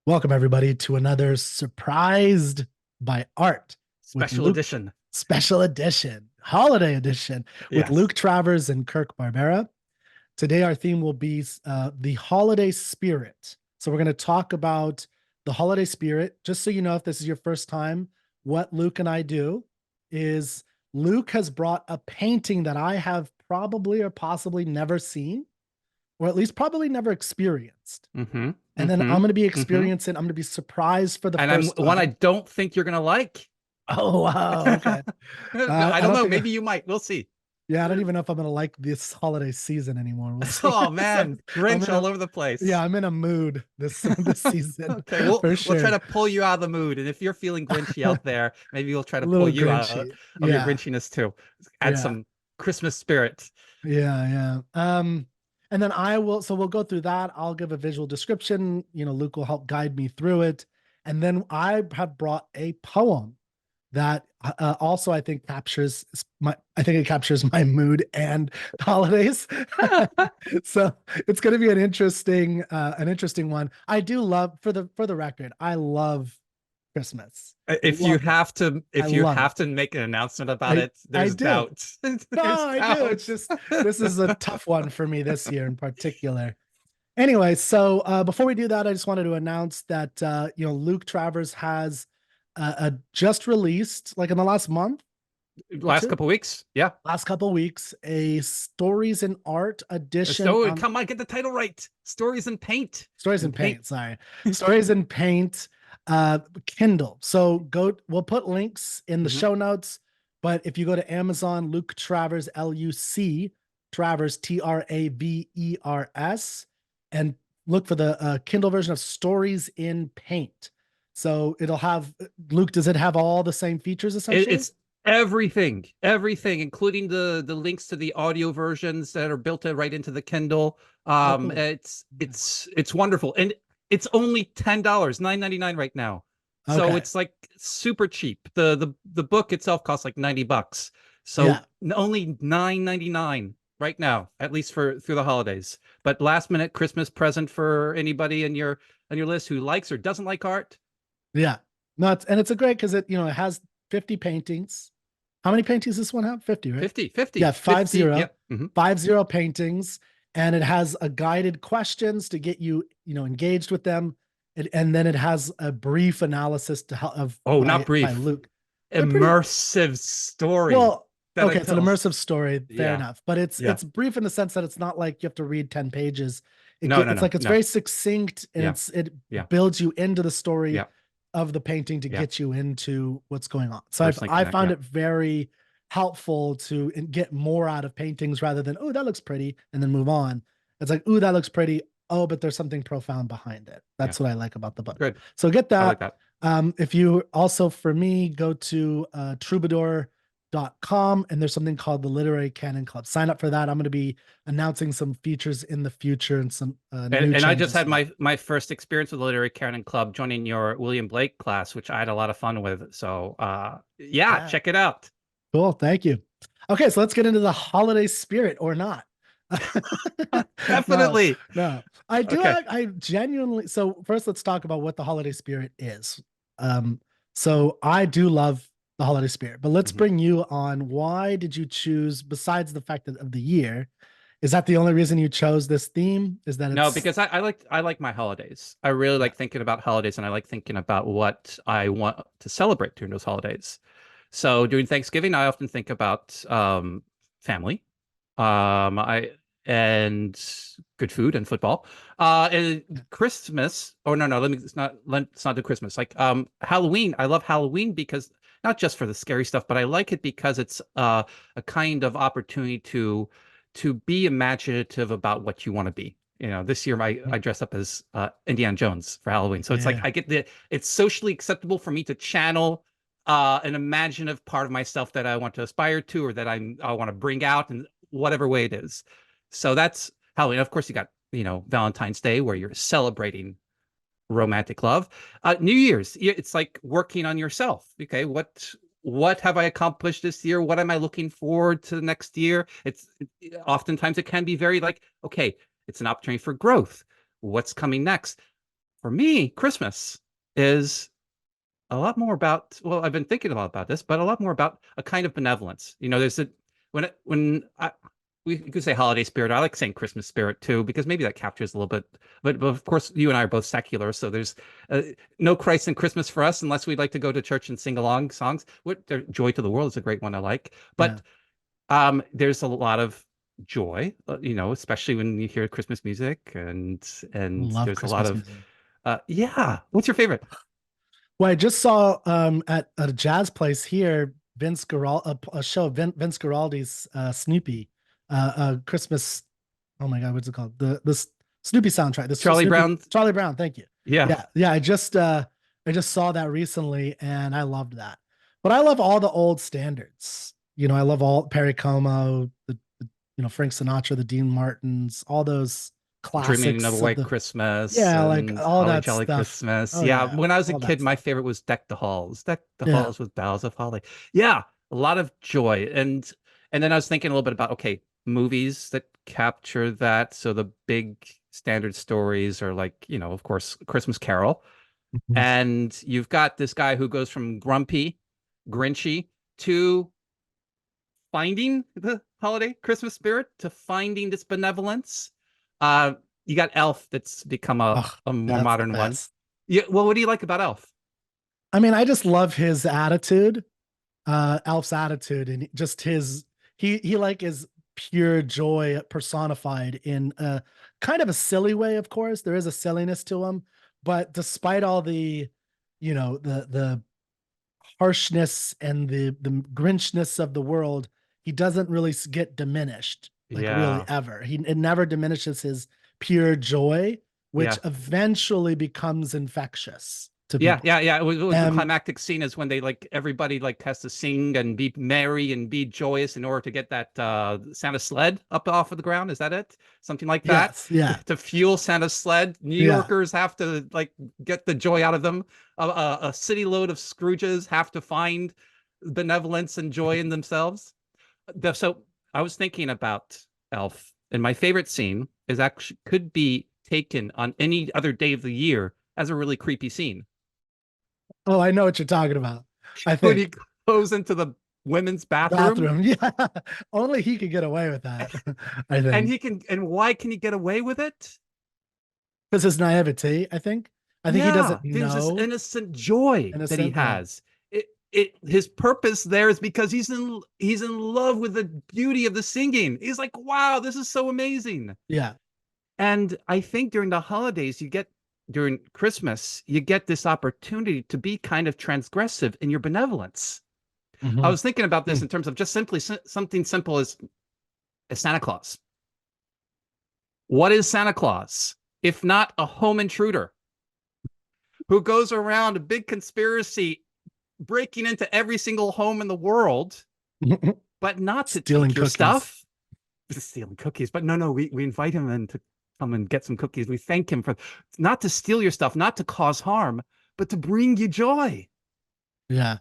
Welcome, everybody, to another Surprised by Art with Special Luke, edition. special edition, holiday edition with Yes. Luc Travers and Kirk Barbera. Today, our theme will be the holiday spirit. So, we're going to talk about the holiday spirit. Just so you know, if this is your first time, what Luke and I do is Luke has brought a painting that I have probably or possibly never seen, or at least probably never experienced. Mm-hmm. And then Mm-hmm. I'm going to be Mm-hmm. experiencing, I'm going to be surprised for the And I'm first one I time. don't think you're gonna like. Oh, wow. Okay. I I don't don't know. think, Maybe you might. We'll see. yeah, I don't even know if I'm going to like this holiday season anymore. We'll see. Oh So man, I'm Grinch in a, all over the yeah, place. I'm in a mood this season Okay, for we'll try sure. to pull you out of the mood. And if you're feeling Grinchy out A there, maybe we'll try to pull little you out grinchy. of your Yeah. Grinchiness too. Add Yeah. some Christmas spirit. Yeah. And then so we'll go through that. I'll give a visual description. Luke will help guide me through it. And then I have brought a poem that also I think it captures my mood and holidays. So it's going to be an interesting one. I do love for the record, I love Christmas. Love it. I If you love it. have to make an announcement about I it, I there's do. doubt. No, There's I do. It's doubt. just this is a tough one for me this year in particular. Anyway, so before we do that, I just wanted to announce that Luke Travers has just released, like in the last month or Last two, couple weeks, yeah. last couple weeks, a Stories in Art edition So on come on, get the title right. Stories in paint. Stories in And paint. Paint. Sorry, Stories in Paint, Kindle. So we'll put links in the Hmm. show notes. But if you go to Amazon, Luke Travers, Luc Travers, Travers, and look for the Kindle version of Stories in Paint. So it'll have Luke. Does it have all the same features essentially? It's everything, including the links to the audio versions that are built right into the Kindle. Oh, cool. It's wonderful, and it's only $10, 9.99 right now. So Okay. it's like super cheap. The book itself costs like $90. Yeah. So only 9.99 right now, at least for through the holidays. But last minute Christmas present for anybody in your list who likes or doesn't like art. Yeah. No, it's a great because it has 50 paintings. How many paintings does this one have? 50, right? 50, Yeah, 50, 5 50. 0. Yep. Mm-hmm. 5 0 paintings. And it has a guided questions to get you, engaged with them. And then it has a brief analysis of Oh, not by brief. Luke. They're pretty Immersive story well, that okay, it it's an tells. immersive story, fair Yeah. enough. But it's Yeah. it's brief in the sense that it's not like you have to read 10 pages. No, no, It's no, like it's no. very succinct and Yeah. it Yeah. builds you into the story Yeah. of the painting to Yeah. get you into what's going on. So Personally I connect. found Yeah. it very helpful to get more out of paintings rather than, oh, that looks pretty, and then move on. It's like, oh, that looks pretty. Oh, but there's something profound behind it. Yeah. That's what I like about the book. Good. So get I like that. that. If you also, for me, go to troubadour.com, and there's something called the Literary Canon Club. Sign up for that. I'm going to be announcing some features in the future and some new And I just changes had to that. my first experience with the Literary Canon Club joining your William Blake class, which I had a lot of fun with. So yeah, Yeah. check it out. Cool. Thank you. Okay, so let's get into the holiday spirit or not. No, Definitely. no. Okay. I genuinely so first let's talk about what the holiday spirit is. Um, so I do love the holiday spirit, but let's Mhm. bring you on. Why did you choose, besides the fact that of the year, is that the only reason you chose this theme? Is that No, it's because I like my holidays. I really yeah, like thinking about holidays, and I like thinking about what I want to celebrate during those holidays. So during Thanksgiving, I often think about family, I and good food and football. And Christmas, oh no, let me let's not do Christmas. Like Halloween, I love Halloween because not just for the scary stuff, but I like it because it's a kind of opportunity to be imaginative about what you want to be. You know, this year I dressed up as Indiana Jones for Halloween. So it's like yeah, I get it's socially acceptable for me to channel an imaginative part of myself that I want to aspire to or that I want to bring out in whatever way it is. So that's Halloween. Of course, you got, Valentine's Day where you're celebrating romantic love. New Year's, it's like working on yourself. Okay, what have I accomplished this year? What am I looking forward to the next year? Oftentimes it can be very like, okay, it's an opportunity for growth. What's coming next? For me, Christmas is a lot more about, well, I've been thinking a lot about this, but a lot more about a kind of benevolence. There's a when I we could say holiday spirit. I like saying Christmas spirit too, because maybe that captures a little bit. But of course, you and I are both secular, so there's uh, no Christ in Christmas for us, unless we'd like to go to church and sing along songs. Joy to the World is a great one I like. Yeah. But there's a lot of joy, especially when you hear Christmas music, and Love there's a lot Christmas of music. yeah. What's your favorite? Well, I just saw at a jazz place here, Vince Guaraldi, a show of Vince Guaraldi's Snoopy, Christmas. Oh my God, what's it called? The Snoopy soundtrack. The Charlie Snoopy Brown? Charlie Brown. Thank you. Yeah. Yeah, yeah. I just saw that recently, and I loved that. But I love all the old standards. I love all Perry Como, Frank Sinatra, the Dean Martins, all those Dreaming of a classics of White the Christmas yeah, like and all Holly that Jolly stuff. Christmas. Oh Yeah, yeah, when I was a all that kid, my stuff. favorite was Deck the Halls. Deck the Yeah. Halls with Boughs of Holly. Yeah, a lot of joy. And then I was thinking a little bit about, okay, movies that capture that. So the big standard stories are like, of course, Christmas Carol. Mhm. And you've got this guy who goes from grumpy, grinchy to finding the holiday Christmas spirit, to finding this benevolence. Uh, you got Elf, that's become a, Oh, a more that's the modern one. best. Yeah, well, what do you like about Elf? I mean, I just love his attitude, Alf's attitude, and just he like is pure joy personified in a kind of a silly way. Of course, there is a silliness to him, but despite all the, the harshness and the grinchness of the world, he doesn't really get diminished, like really Yeah, ever. It never diminishes his pure joy, which yeah. eventually becomes infectious to Yeah, people. yeah, yeah. It was the And climactic scene is when they like everybody like has to sing and be merry and be joyous in order to get that Santa sled up off of the ground. Is that it? Something like that? yes, yeah, To fuel Santa's sled, New yeah, Yorkers have to like get the joy out of them. A city load of Scrooges have to find benevolence and joy in themselves. So I was thinking about Elf, and my favorite scene is actually could be taken on any other day of the year as a really creepy scene oh, I know what you're talking about. I when he think goes into the women's bathroom. bathroom. Yeah, only he could get away with that. I And think why can he get away with it? because his naivety. I think he Yeah, doesn't there's this know innocent joy that he innocent. Yeah, has. His purpose there is because he's in love with the beauty of the singing. He's like, wow, this is so amazing. yeah, And I think during the holidays, during Christmas, you get this opportunity to be kind of transgressive in your benevolence. I hmm was thinking about this mm. in terms of just simply something simple as Santa Claus. What is Santa Claus if not a home intruder who goes around a big conspiracy, breaking into every single home in the world, but not to Stealing take your cookies. stuff, stealing cookies. But no, we invite him in to come and get some cookies. We thank him for not to steal your stuff, not to cause harm, but to bring you joy. Yeah,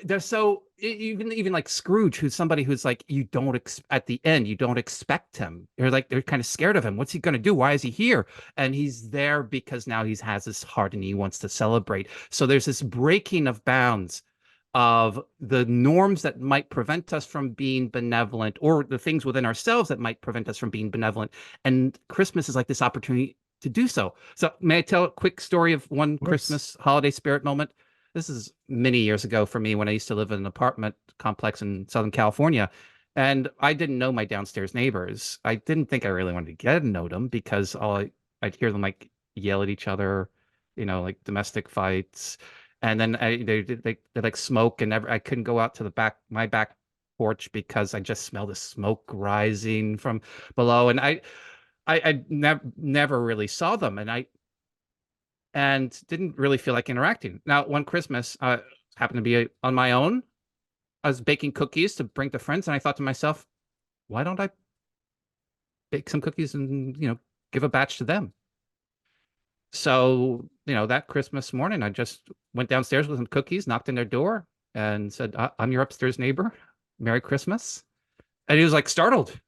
They're so even like Scrooge, who's somebody who's like you don't at the end you don't expect him. They're kind of scared of him. What's he going to do? Why is he here? And he's there because now he has his heart and he wants to celebrate. So there's this breaking of bounds of the norms that might prevent us from being benevolent, or the things within ourselves that might prevent us from being benevolent. And Christmas is like this opportunity to do so. So may I tell a quick story of one of course. Christmas holiday spirit moment? This is many years ago for me when I used to live in an apartment complex in Southern California. And I didn't know my downstairs neighbors. I didn't think I really wanted to get to know them because I'd hear them like yell at each other, like domestic fights. And then they like smoke, and I couldn't go out to my back porch because I just smelled the smoke rising from below. And I never really saw them. And didn't really feel like interacting. Now, one Christmas, happened to be on my own. I was baking cookies to bring to friends, and I thought to myself, why don't I bake some cookies and, give a batch to them? So, that Christmas morning, I just went downstairs with some cookies, knocked on their door, and said, I'm your upstairs neighbor. Merry Christmas. And he was like startled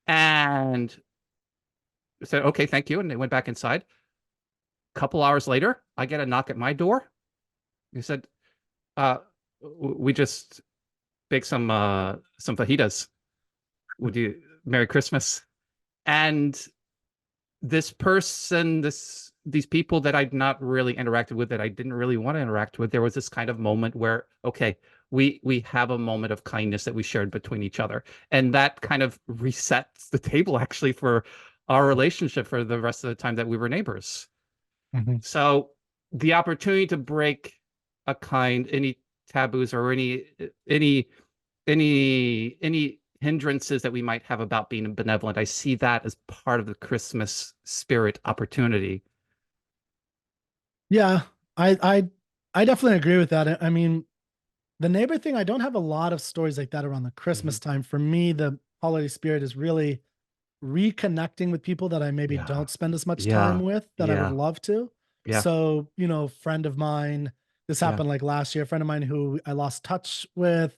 and said, okay, thank you. And they went back inside. couple hours later, I get a knock at my door. He said, uh, we just baked some fajitas. Would you Merry Christmas? And this person, these people that I'd not really interacted with, that I didn't really want to interact with, there was this kind of moment where, okay, we have a moment of kindness that we shared between each other. And that kind of resets the table actually for our relationship for the rest of the time that we were neighbors. Mhm. So the opportunity to break any taboos or any any hindrances that we might have about being benevolent, I see that as part of the Christmas spirit opportunity. Yeah, I definitely agree with that. I mean, the neighbor thing, I don't have a lot of stories like that around the Mhm. Christmas time. For me, the holiday spirit is really reconnecting with people that I maybe Yeah. don't spend as much time Yeah. with that I would Yeah. love to. Yeah. So, friend of mine, this Yeah. happened like last year, a friend of mine who I lost touch with.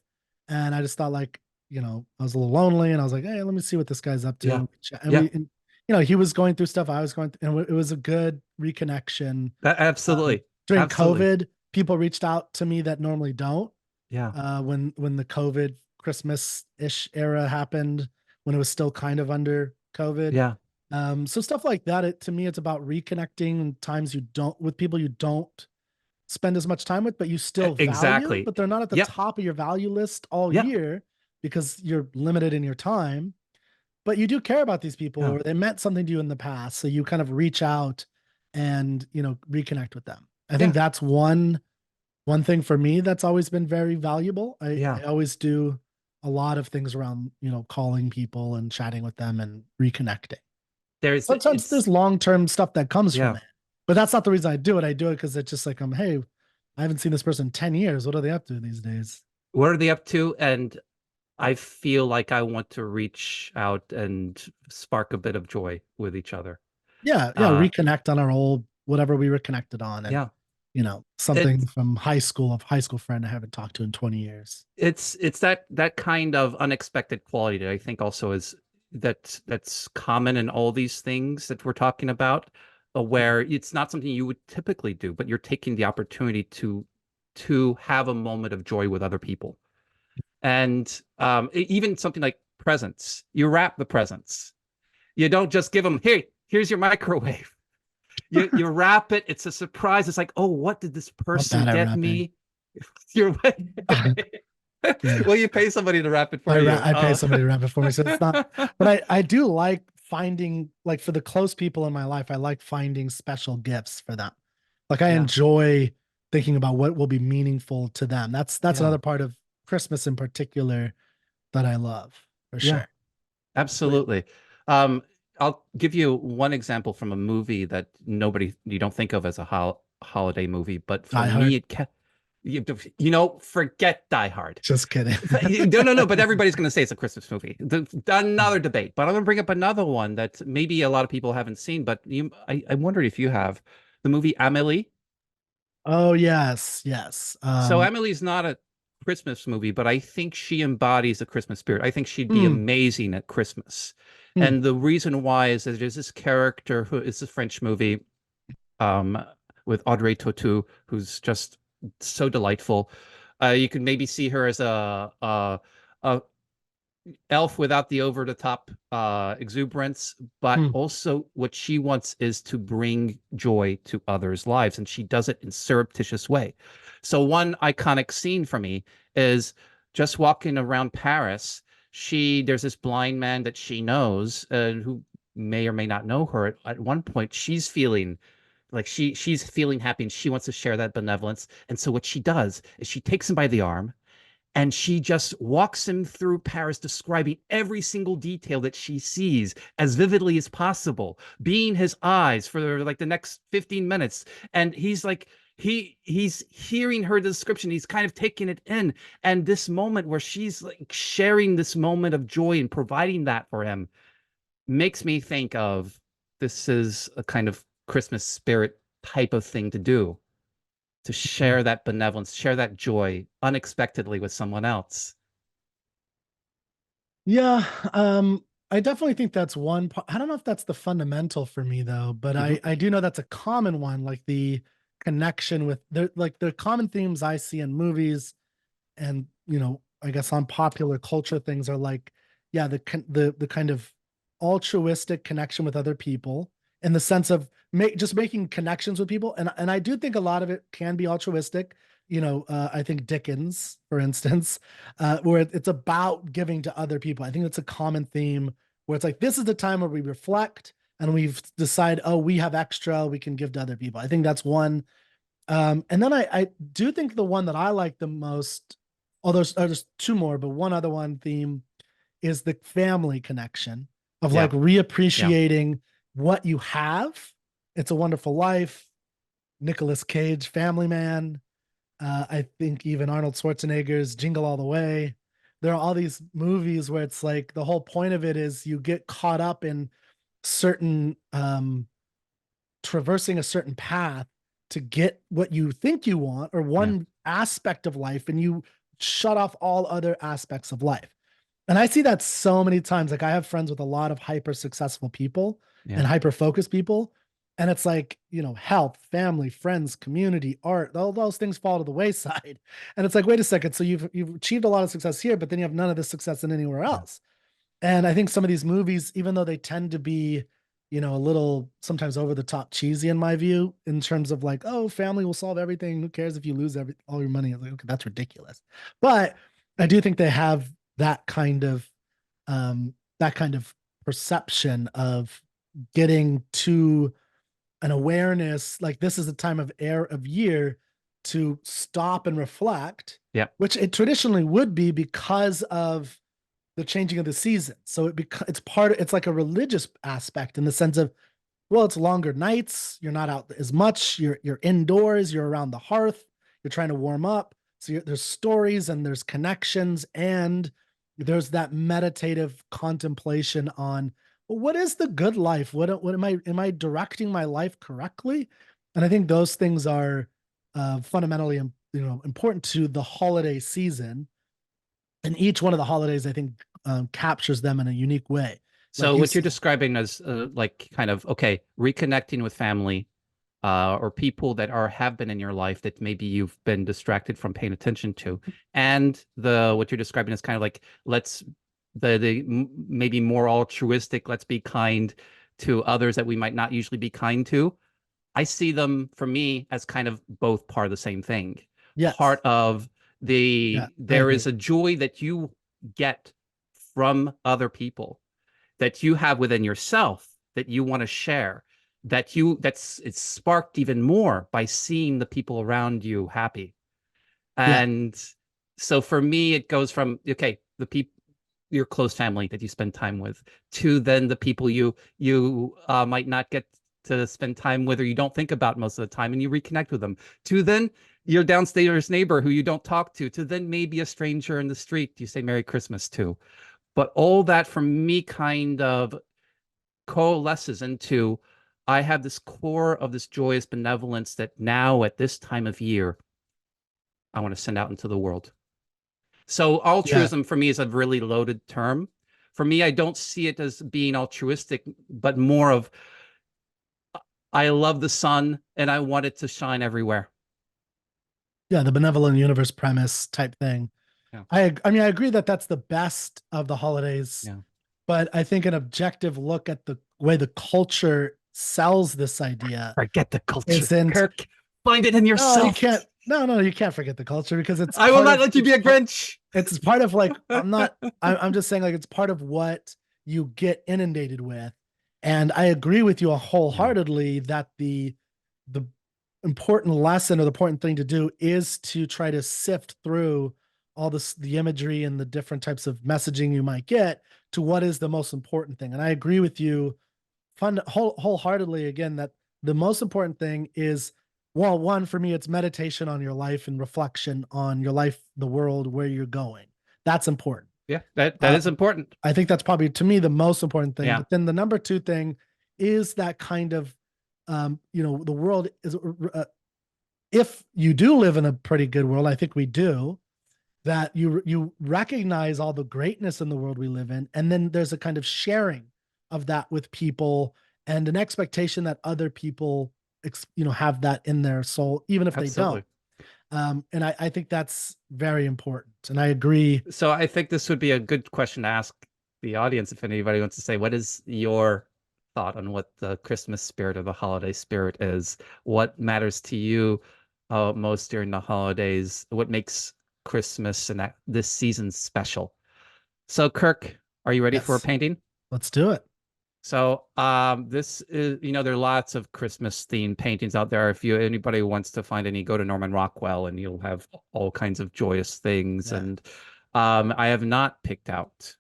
And I just thought like, I was a little lonely and I was like, hey, let me see what this guy's up Yeah. to. And Yeah. he was going through stuff. I was going through, and it was a good reconnection. Absolutely. During Absolutely. COVID, people reached out to me that normally don't. Yeah. When the COVID Christmas-ish era happened, when it was still kind of under COVID. Yeah. So stuff like that, to me, it's about reconnecting times you don't with people you don't spend as much time with, but you still value, Exactly. but they're not at the Yep. top of your value list all Yeah. year because you're limited in your time. But you do care about these people, Yeah. or they meant something to you in the past. So you kind of reach out and reconnect with them. I think Yeah. that's one thing for me that's always been very valuable. I Yeah. always do a lot of things around, calling people and chatting with them and reconnecting. Sometimes there's It's long-term stuff that comes from yeah. it, but that's not the reason I do it. I do it because it's just like, hey, I haven't seen this person in 10 years. What are they up to these days? What are they up to? And I feel like I want to reach out and spark a bit of joy with each other. Yeah. Yeah. Uh, Reconnect on our old, whatever we were connected on. And, yeah. something It's from high school, of high school friend I haven't talked to in 20 years. it's that kind of unexpected quality that I think also is that's common in all these things that we're talking about, where it's not something you would typically do, but you're taking the opportunity to have a moment of joy with other people. And even something like presents, you wrap the presents. You don't just give them, hey, here's your microwave. You wrap it. It's a surprise. It's like, oh, what did this I'm person bad at get rapping. me? You're Yeah. well, you pay somebody to wrap it for you. I pay somebody to rap it for me, so it's not. But I do like finding, like, for the close people in my life, I like finding special gifts for them. Like I Yeah, enjoy thinking about what will be meaningful to them. That's yeah, another part of Christmas in particular that I love for yeah, sure. So, absolutely. Um, I'll give you one example from a movie that you don't think of as a holiday movie, but for Die me, Hard. forget Die Hard. Just kidding. No, no, no. But everybody's going to say it's a Christmas movie. Another debate. But I'm going to bring up another one that maybe a lot of people haven't seen. But I wondered if you have the movie Amélie. Oh yes, yes. So Amelie's not a Christmas movie, but I think she embodies the Christmas spirit. I think she'd be hmm, amazing at Christmas. hmm, And the reason why is that there's this character who is a French movie um, with Audrey Tautou, who's just so delightful. You can maybe see her as a elf without the over the top exuberance, but hmm. also what she wants is to bring joy to others' lives, and she does it in surreptitious way. So one iconic scene for me is just walking around Paris. There's this blind man that she knows, who may or may not know her. At one point, she's feeling like she's feeling happy and she wants to share that benevolence. And so what she does is she takes him by the arm and she just walks him through Paris, describing every single detail that she sees as vividly as possible, being his eyes for like the next 15 minutes. And he's like, he's hearing her description, he's kind of taking it in. And this moment where she's like sharing this moment of joy and providing that for him makes me think of this is a kind of Christmas spirit type of thing to do, to share that benevolence, share that joy unexpectedly with someone else. Yeah. I definitely think that's one. I don't know if that's the fundamental for me though, but Hmm. I do know that's a common one, like the connection with the common themes I see in movies and I guess on popular culture things are like, yeah, the kind of altruistic connection with other people in the sense of just making connections with people, and I do think a lot of it can be altruistic. I think Dickens, for instance, where it's about giving to other people. I think that's a common theme where it's like this is the time where we reflect and we've decided, oh, we have extra, we can give to other people. I think that's one. And then I do think the one that I like the most, although there's two more, but one other one theme is the family connection of Yeah. like Yeah. reappreciating what you have. It's a Wonderful Life, Nicolas Cage, Family Man. I think even Arnold Schwarzenegger's Jingle All the Way. There are all these movies where it's like the whole point of it is you get caught up in certain traversing a certain path to get what you think you want or Yeah. one aspect of life, and you shut off all other aspects of life. And I see that so many times. Like I have friends with a lot of hyper successful people Yeah. and hyper focused people. And it's like, health, family, friends, community, art, all those things fall to the wayside. And it's like, wait a second. So you've achieved a lot of success here, but then you have none of this success in anywhere Yeah. else. And I think some of these movies, even though they tend to be, a little sometimes over the top cheesy in my view, in terms of like, oh, family will solve everything. Who cares if you lose all your money? I'm like, okay, that's ridiculous. But I do think they have that kind of perception of getting to an awareness, like this is a time of year to stop and reflect, Yeah. which it traditionally would be because of the changing of the season. So it's like a religious aspect in the sense of, well, it's longer nights, you're not out as much, you're indoors, you're around the hearth, you're trying to warm up. So there's stories and there's connections and there's that meditative contemplation on, well, what is the good life? What am I directing my life correctly? And I think those things are fundamentally important to the holiday season, and each one of the holidays I think captures them in a unique way. Like So you what you're said, describing as like kind of okay, reconnecting with family or people that have been in your life that maybe you've been distracted from paying attention to, and the what you're describing is kind of like let's maybe more altruistic. Let's be kind to others that we might not usually be kind to. I see them for me as kind of both part of the same thing. yes, Part of yeah, I there is agree. a joy that you get from other people that you have within yourself that you want to share that's it's sparked even more by seeing the people around you happy. Yeah, And so for me it goes from okay, the people, your close family that you spend time with, to then the people you might not get to spend time with or you don't think about most of the time and you reconnect with them, to then your downstairs neighbor who you don't talk to then maybe a stranger in the street you say Merry Christmas to. But all that for me kind of coalesces into I have this core of this joyous benevolence that now at this time of year I want to send out into the world. So yeah, altruism for me is a really loaded term. For me, I don't see it as being altruistic, but more of I love the sun and I want it to shine everywhere. yeah. The benevolent universe premise type thing. Yeah. I mean, I agree that that's the best of the holidays, Yeah. but I think an objective look at the way the culture sells this idea Forget the culture, isn't. Kirk. Find it in No, you yourself. can't. No, you can't forget the culture because it's I will part not of let you be a Grinch. it's part of like I'm not I'm just saying like it's part of what you get inundated with. And I agree with you Yeah. wholeheartedly that the important lesson or the important thing to do is to try to sift through all the imagery and the different types of messaging you might get to what is the most important thing. And I agree with you wholeheartedly again that the most important thing is, well, one, for me it's meditation on your life and reflection on your life, the world, where you're going. That's important. Yeah, that uh, is important. I think that's probably to me the most important thing. Yeah. But then the number two thing is that kind of the world is if you do live in a pretty good world, I think we do, that you recognize all the greatness in the world we live in, and then there's a kind of sharing of that with people and an expectation that other people have that in their soul even if they don't. Absolutely. And I think that's very important, and I agree. So I think this would be a good question to ask the audience if anybody wants to say, what is your thought on what the Christmas spirit or the holiday spirit is? What matters to you most during the holidays? What makes Christmas and this season special? So, Kirk, are you ready for a Yes, painting? let's do it. So, this is, there are lots of Christmas themed paintings out there. If anybody wants to find any, go to Norman Rockwell and you'll have all kinds of joyous things. Yeah. And I have not picked out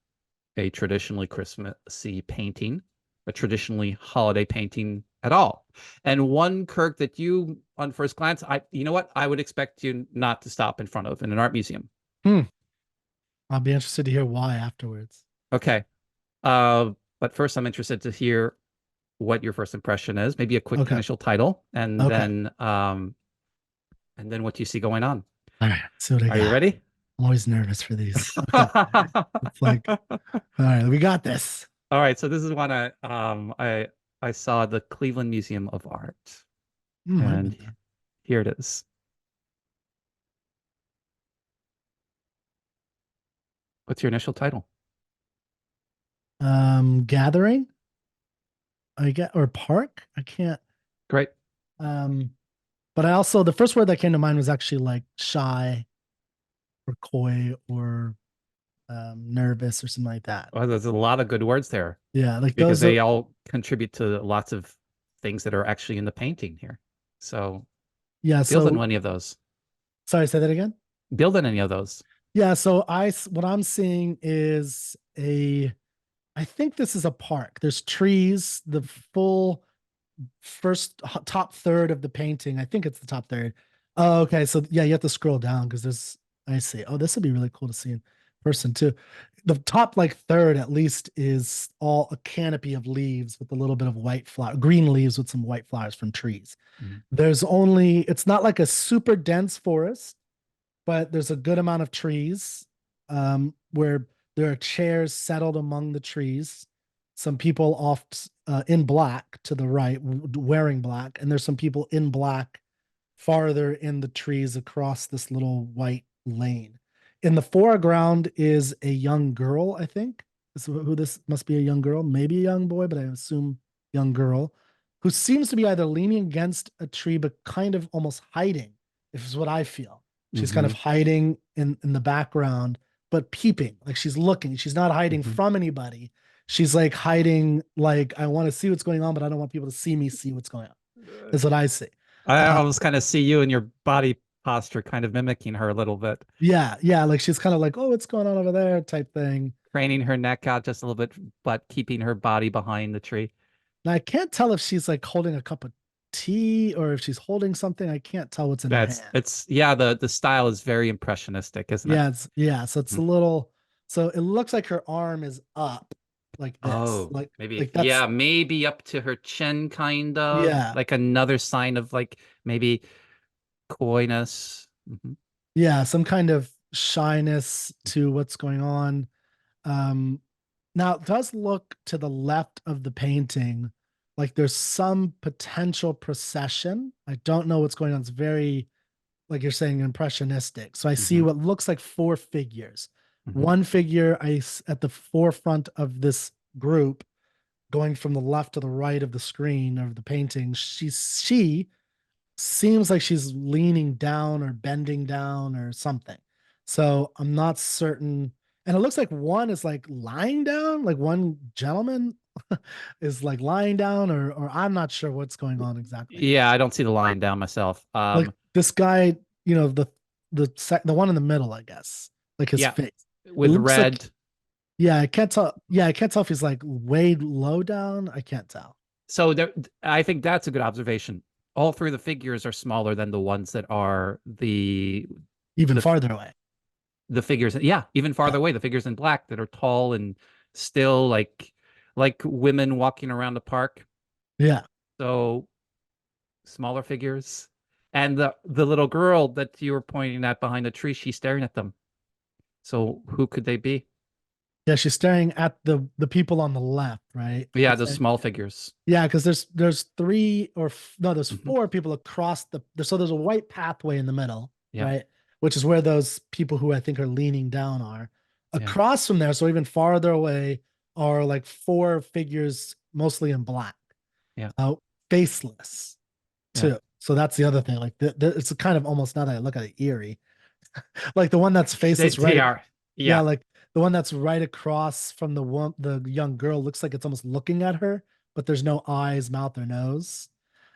a traditionally Christmassy painting, a traditionally holiday painting at all. And one, Kirk, that you, on first glance, you know what, I would expect you not to stop in front of in an art museum. Hmm. I'll be interested to hear why afterwards. Okay. Uh, but first, I'm interested to hear what your first impression is, maybe a quick Okay. initial title, Okay. and then what you see going on. All right. Let's see what I Are you got. ready? I'm always nervous for these. Okay. All It's like, all right, we got this. right, so this is one I saw at the Cleveland Museum of Art, I've been and there. here it is. What's your initial title? Gathering. I get or park. I can't. Great. Um, but I also the first word that came to mind was actually like shy or coy or nervous or something like that. Well, there's a lot of good words there Yeah, like because those are they all contribute to lots of things that are actually in the painting here. So yeah. build on So any of those. sorry, say that again. Build on any of those. Yeah, so what I'm seeing is a I think this is a park. There's trees, the full top third of the painting. I think it's the top third. Oh, okay. So yeah, you have to scroll down because there's I see. Oh, this would be really cool to see in person too. The top like third at least is all a canopy of leaves with a little bit of white flower, green leaves with some white flowers from trees. Mhm. There's only it's not like a super dense forest, but there's a good amount of trees where there are chairs settled among the trees. Some people oft in black to the right, wearing black, and there's some people in black farther in the trees across this little white lane. In the foreground is a young girl, I think. This must be a young girl, maybe a young boy, but I assume young girl, who seems to be either leaning against a tree but kind of almost hiding, if is what I feel. She's kind of Mhm. hiding in the background, but peeping, like she's looking. She's not hiding Mhm. from anybody. She's like hiding, like I want to see what's going on, but I don't want people to see me see what's going on. Is what I see. I Uh, almost kind of see you and your body posture kind of mimicking her a little bit, yeah, yeah, like she's kind of like, oh, what's going on over there, type thing. craning her neck out just a little bit, but keeping her body behind the tree. And I can't tell if she's like holding a cup of tea or if she's holding something. I can't tell what's in her That's hand. it's yeah, the style is very impressionistic, isn't it? Yeah, so it's a Mm. little. So it looks like her arm is up, like this, Oh, maybe like that's yeah, maybe up to her chin, kind of yeah, like another sign of like maybe coyness. Mhm. yeah, some kind of shyness to what's going on. Um, Now it does look to the left of the painting like there's some potential procession. I don't know what's going on. It's very, like you're saying, impressionistic. So I see Mhm. what looks like four figures. Mhm. One figure at the forefront of this group, going from the left to the right of the screen of the painting. She seems like she's leaning down or bending down or something. So I'm not certain. And it looks like one is like lying down, like one gentleman is like lying down, or I'm not sure what's going on exactly. Yeah, I don't see the line down myself. Like this guy, the one in the middle, I guess, like his Yeah, face. It with looks like red. yeah, I can't tell. Yeah, I can't tell if he's like way low down. I can't tell. So there, I think that's a good observation. All three of the figures are smaller than the ones that are Even the farther away. the figures. Yeah, even Yeah. farther away, the figures in black that are tall and still like women walking around the park. Yeah. So smaller figures. And the little girl that you were pointing at behind the tree, she's staring at them. So who could they be? Yeah, she's staring at the people on the left, right? Yeah, She's the staring- small figures. yeah, because there's three or no, there's Hmm. four people across so there's a white pathway in the middle, Yeah, right? Which is where those people who I think are leaning down are. yeah, Across from there, so even farther away, are like four figures, mostly in black, yeah, uh, faceless yeah. too. So that's the other thing. Like it's kind of almost, now that I look at it, eerie. Like the one that's faceless, They right? are. Yeah, Yeah. like the one that's right across from the young girl looks like it's almost looking at her, but there's no eyes, mouth, or nose.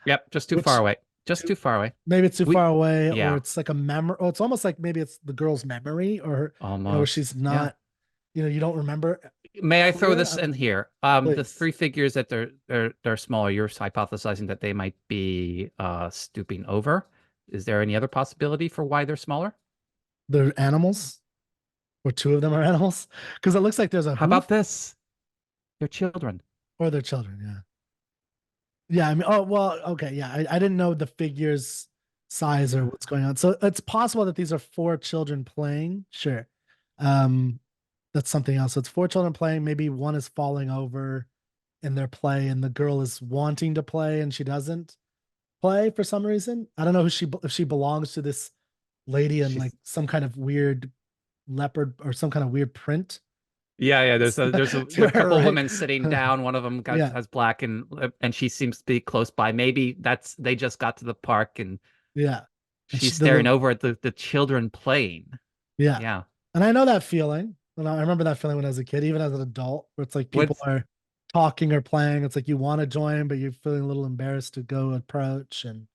Yep. Just too far Which away. Just too, too far away. maybe it's too We. far away, or Yeah. it's like a memory. Oh, it's almost like maybe it's the girl's memory, or her, where she's Almost. Yeah. not, you don't remember May I throw clear. this in here? The Please. three figures that they're smaller. You're hypothesizing that they might be stooping over. Is there any other possibility for why they're smaller? They're animals, or two of them are animals, because it looks like there's a How about hoof, this? They're children. or they're children. Yeah. Yeah, I mean, oh well, okay, yeah. I didn't know the figures size or what's going on. So it's possible that these are four children playing. Sure. Um, that's something else. So it's four children playing. Maybe one is falling over in their play, and the girl is wanting to play and she doesn't play for some reason. I don't know if she belongs to this lady in like She's some kind of weird leopard or some kind of weird print. Yeah, yeah. There are a couple of Right. women sitting down. One of them Yeah. has black and she seems to be close by. Maybe they just got to the park and Yeah. And she's the staring little, over at the children playing. yeah. Yeah. And I know that feeling. And I remember that feeling when I was a kid, even as an adult, where it's like people What's are talking or playing. It's like you want to join, but you're feeling a little embarrassed to go approach. And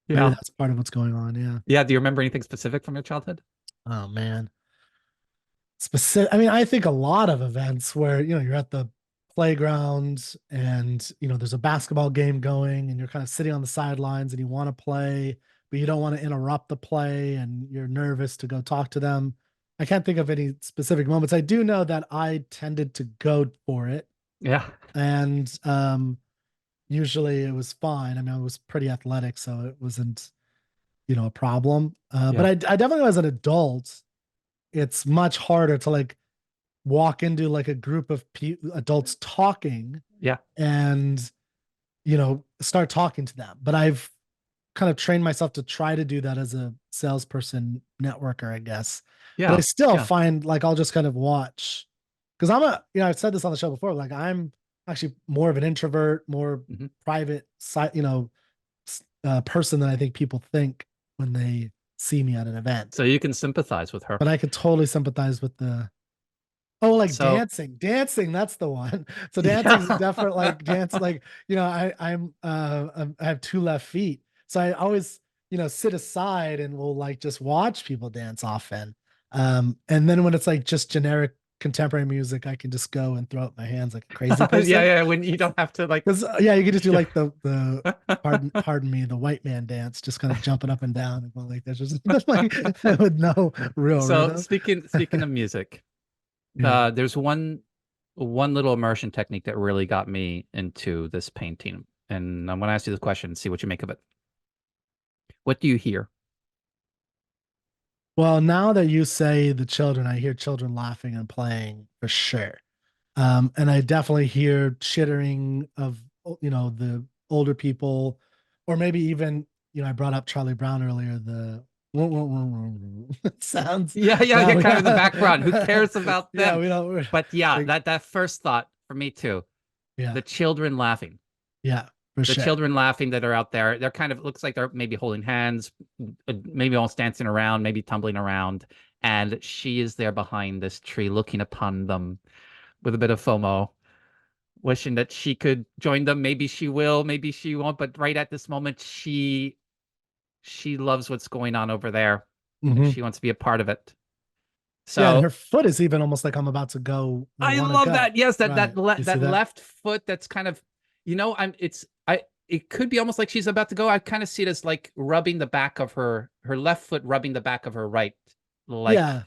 maybe Yeah. that's part of what's going on. Yeah. Yeah. Do you remember anything specific from your childhood? Oh, man. Specific. I mean, I think a lot of events where, you're at the playground and, there's a basketball game going and you're kind of sitting on the sidelines and you want to play, but you don't want to interrupt the play and you're nervous to go talk to them. I can't think of any specific moments. I do know that I tended to go for it, Yeah. and usually it was fine. I mean, I was pretty athletic, so it wasn't, a problem. But Yeah. I definitely, as an adult, it's much harder to like walk into like a group of adults talking Yeah. and start talking to them. But I've kind of trained myself to try to do that as a salesperson networker, I guess. But I Yeah. still Yeah. find like I'll just kind of watch, because I've said this on the show before, like I'm actually more of an introvert, more Hmm. private side, person than I think people think when they see me at an event. So you can sympathize with her. But I could totally sympathize with oh, like So dancing, that's the one. So dancing is yeah. definitely like dance, like, I have two left feet. So I always, sit aside and will like just watch people dance often. And then when it's like just generic contemporary music, I can just go and throw up my hands like a crazy Yeah, person. yeah. When you don't have to like Because yeah, you can just do yeah. like the pardon me, the white man dance, just kind of jumping up and down and going like this, just like with no real So rhythm. speaking of music, Yeah. there's one little immersion technique that really got me into this painting, and I'm going to ask you this question and see what you make of it. What do you hear? Well, now that you say the children, I hear children laughing and playing for sure. And I definitely hear chittering of, the older people, or maybe even, I brought up Charlie Brown earlier, the sounds Yeah, yeah, yeah, that we kind of in the background. Who cares about yeah, them? we don't But yeah, like, that first thought for me too. yeah, The children laughing. yeah, for The sure. children laughing that are out there. They're kind of looks like they're maybe holding hands, maybe almost dancing around, maybe tumbling around, and she is there behind this tree looking upon them with a bit of FOMO, wishing that she could join them. Maybe she will, maybe she won't, but right at this moment she loves what's going on over there and Hmm. she wants to be a part of it. Yeah, and her So foot is even almost like I'm about to go and I want to love go. that. Yes, Right. You see that that? left foot that's kind of, I'm it's I it could be almost like she's about to go. I kind of see it as like rubbing the back of her left foot rubbing the back of her right. Like, Yeah.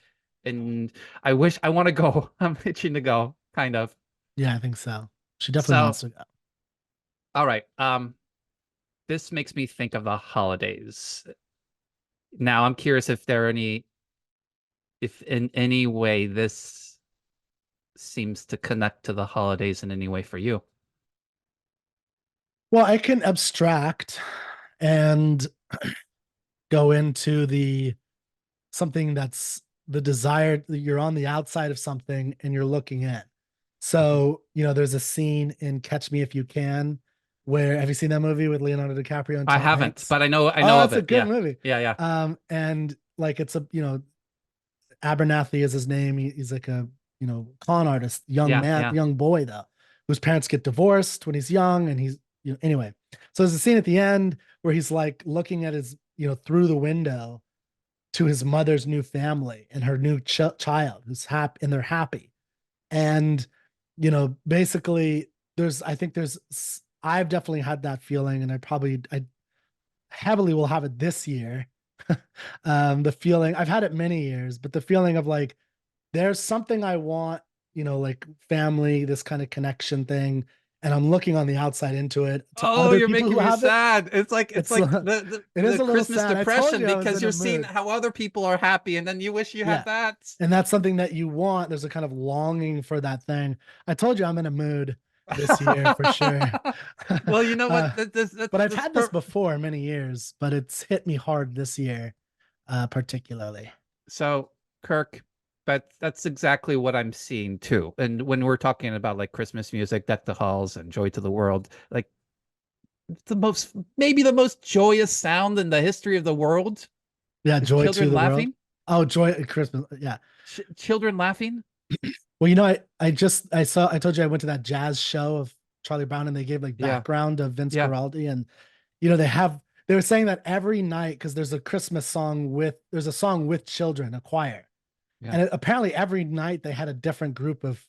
and I wish I want to go. I'm itching to go, kind of. Yeah, I think so. She definitely So, wants to go. all right. This makes me think of the holidays. Now, I'm curious if there are any if in any way this seems to connect to the holidays in any way for you. Well, I can abstract and go into the something that's the desired, you're on the outside of something and you're looking in. Mhm. So, there's a scene in Catch Me If You Can where have you seen that movie with Leonardo DiCaprio and I Tom haven't, Hanks? but I Oh, know of that's a it. good Yeah. movie. Yeah, yeah. And like it's a, Abernathy is his name. He's like a, con artist, young Yeah, man, yeah. young boy though, whose parents get divorced when he's young, and he's, anyway. So there's a scene at the end where he's like looking at his, through the window to his mother's new family and her new child who's happy, and they're happy. And, basically I think I've definitely had that feeling, and I heavily will have it this year. The feeling I've had it many years, but the feeling of like, there's something I want, like family, this kind of connection thing. And I'm looking on the outside into it to Oh, other you're people making who me have it. sad. It's It's like it is the a little Christmas sad. I told depression you I was because in a you're seeing mood. how other people are happy and then you wish you had Yeah. that. And that's something that you want. There's a kind of longing for that thing. I told you I'm in a mood this year for sure. Well, you know uh, what? That's but I've that's had this per before many years, but it's hit me hard this year, particularly. So, Kirk, but that's exactly what I'm seeing too. And when we're talking about like Christmas music, Deck the Halls and Joy to the World, like maybe the most joyous sound in the history of the world Yeah, is joy to children the world. laughing. Oh, joy at Christmas. Yeah. Children laughing. Well, I told you I went to that jazz show of Charlie Brown, and they gave like Yeah, background of Vince yeah, Guaraldi, and they were saying that every night, because there's a song with children, a choir, yeah. and apparently every night they had a different group of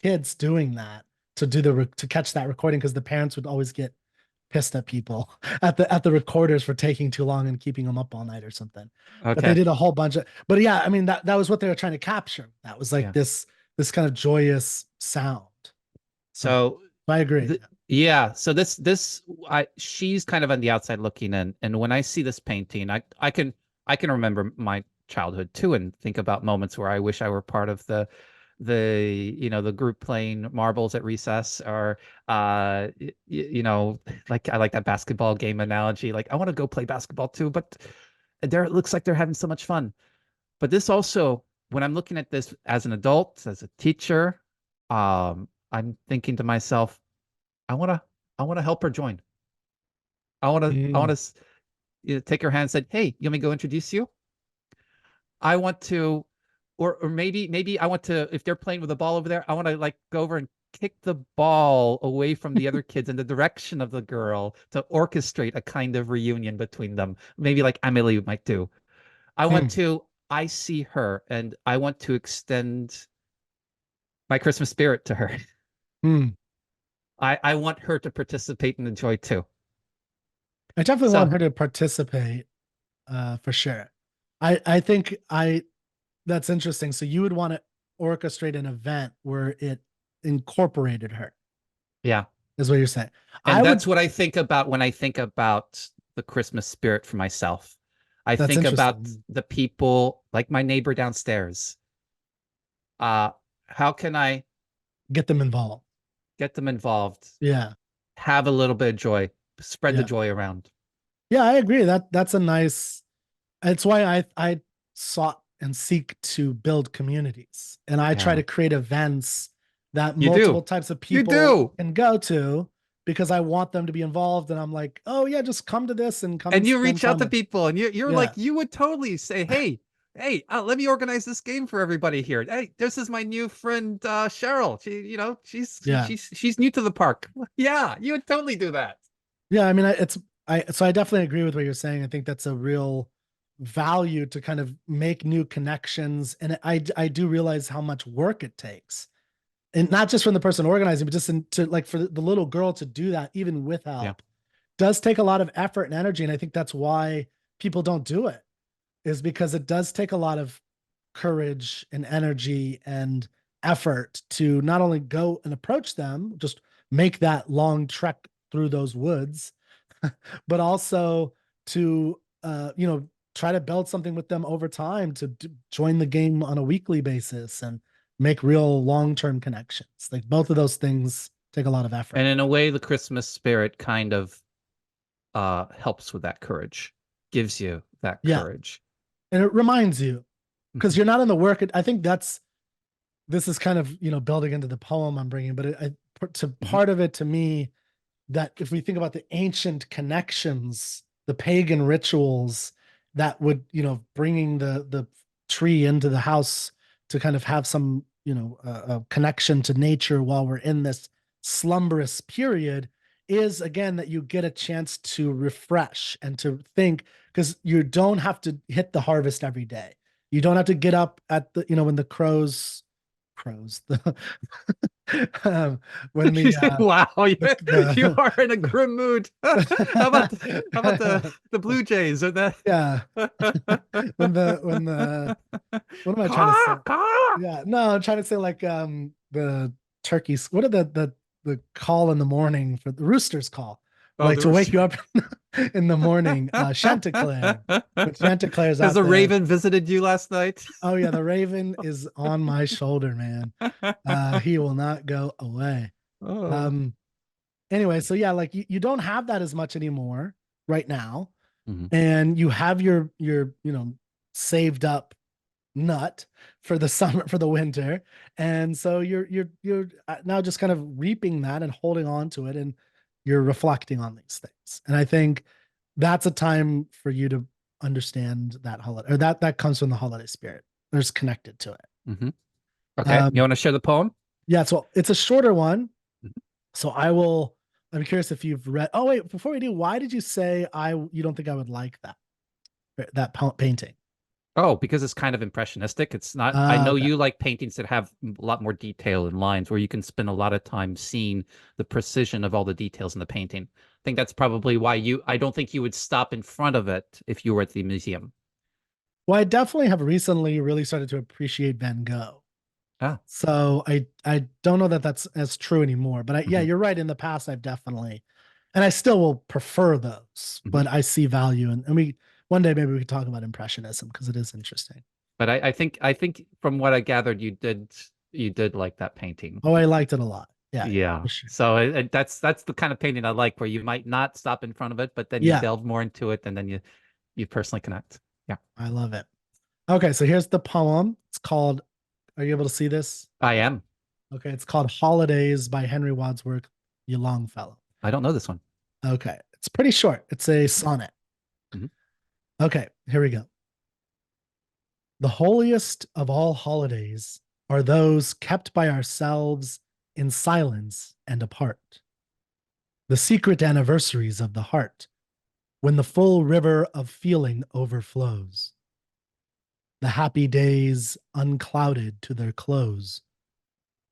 kids doing that to catch that recording, because the parents would always get pissed at people at the recorders for taking too long and keeping them up all night or something. But they Okay. did a whole bunch of. But yeah, I mean that was what they were trying to capture. That was like Yeah. this kind of joyous sound. So So I agree. the yeah, so this I she's kind of on the outside looking in, and when I see this painting, I can remember my childhood too, and think about moments where I wish I were part of the group playing marbles at recess, or like I like that basketball game analogy. Like I want to go play basketball too, but there it looks like they're having so much fun. But this also, when I'm looking at this as an adult, as a teacher, I'm thinking to myself, I want to I want to help her join. I Mm, want to take her hand and say, "Hey, you want me to go introduce you?" I want to, or maybe I want to, if they're playing with the ball over there, I want to like go over and kick the ball away from the other kids in the direction of the girl to orchestrate a kind of reunion between them. Maybe like Amelie might do. mm, I see her and I want to extend my Christmas spirit to her. mm. I want her to participate in the joy too. I definitely want So her to participate, for sure. I think I that's interesting. So you would want to orchestrate an event where it incorporated her, yeah. is what you're saying. And I would. that's what I think about when I think about the Christmas spirit for myself. I That's think about interesting. the people like my neighbor downstairs. Uh, how can I Get them involved. get them involved? Yeah. Have a little bit of joy, spread the Yeah. joy around. Yeah, I agree. That's a nice. It's why I sought and seek to build communities, and I try Yeah. to create events that You multiple do. types of You people do. can go to, because I want them to be involved. And I'm like, oh yeah, just come to this and come and And you spend reach out time to with. people and you're Yeah, like, you would totally say, hey, let me organize this game for everybody here. Hey, this is my new friend Cheryl. yeah, She's new to the park. Yeah, you would totally do that. yeah. I mean, I definitely agree with what you're saying. I think that's a real value to kind of make new connections, and I do realize how much work it takes, and not just from the person organizing, but just to like for the little girl to do that, even with Yeah. help, does take a lot of effort and energy. And I think that's why people don't do it, is because it does take a lot of courage and energy and effort to not only go and approach them, just make that long trek through those woods, but also to, try to build something with them over time to join the game on a weekly basis and make real long-term connections. Like both of those things take a lot of effort. And in a way, the Christmas spirit kind of helps with that courage, gives you that Yeah. courage. And it reminds you because Mhm, you're not in the work. I think this is kind of, building into the poem I'm bringing, but to mhm. part of it to me, that if we think about the ancient connections, the pagan rituals that would, bringing the tree into the house to kind of have some, a connection to nature while we're in this slumberous period, is again that you get a chance to refresh and to think, because you don't have to hit the harvest every day. You don't have to get up at the, when the crows, the um, when Wow, you the are in a grim mood. How about the Blue Jays or the yeah, when the what am I trying to say? caw, caw? Yeah, no, I'm trying to say like the turkeys. What are the call in the morning for the roosters call? Oh, Like the to wake rooster. you up in the morning. Chanticleer. When Chanticleer's Has out a there. raven visited you last night? Oh yeah, the raven is on my shoulder, man. He will not go away. Oh. Um, anyway, so yeah, like you don't have that as much anymore right now. Mhm. And you have your saved up nut for the summer, for the winter, and so you're now just kind of reaping that and holding on to it, and you're reflecting on these things. And I think that's a time for you to understand that holiday, or that comes from the holiday spirit. There's connected to it. Mhm. Okay, you um want to share the poem? yeah, so it's a shorter one. Mhm. So I'm curious if you've read. Oh wait, before we do, why did you say you don't think I would like that painting? Oh, because it's kind of impressionistic. It's not, I know Okay. you like paintings that have a lot more detail in lines where you can spend a lot of time seeing the precision of all the details in the painting. I think that's probably why I don't think you would stop in front of it if you were at the museum. Well, I definitely have recently really started to appreciate Van Gogh. Ah. So I don't know that that's as true anymore. But yeah, Mhm, you're right. In the past, I've definitely, and I still will prefer those. mhm. But I see value in, and we one day maybe we could talk about impressionism because it is interesting. But I think from what I gathered, you did like that painting. Oh, I liked it a lot. Yeah, yeah, Yeah. for sure. So that's the kind of painting I like, where you might not stop in front of it, but then you Yeah, delve more into it, and then you personally connect. Yeah, I love it. Okay, so here's the poem. It's called. Are you able to see this? I am. Okay, it's called "Holidays" by Henry Wadsworth Longfellow. I don't know this one. Okay, it's pretty short. It's a sonnet. Mhm. Okay, here we go. The holiest of all holidays are those kept by ourselves in silence and apart. The secret anniversaries of the heart, when the full river of feeling overflows. The happy days unclouded to their close.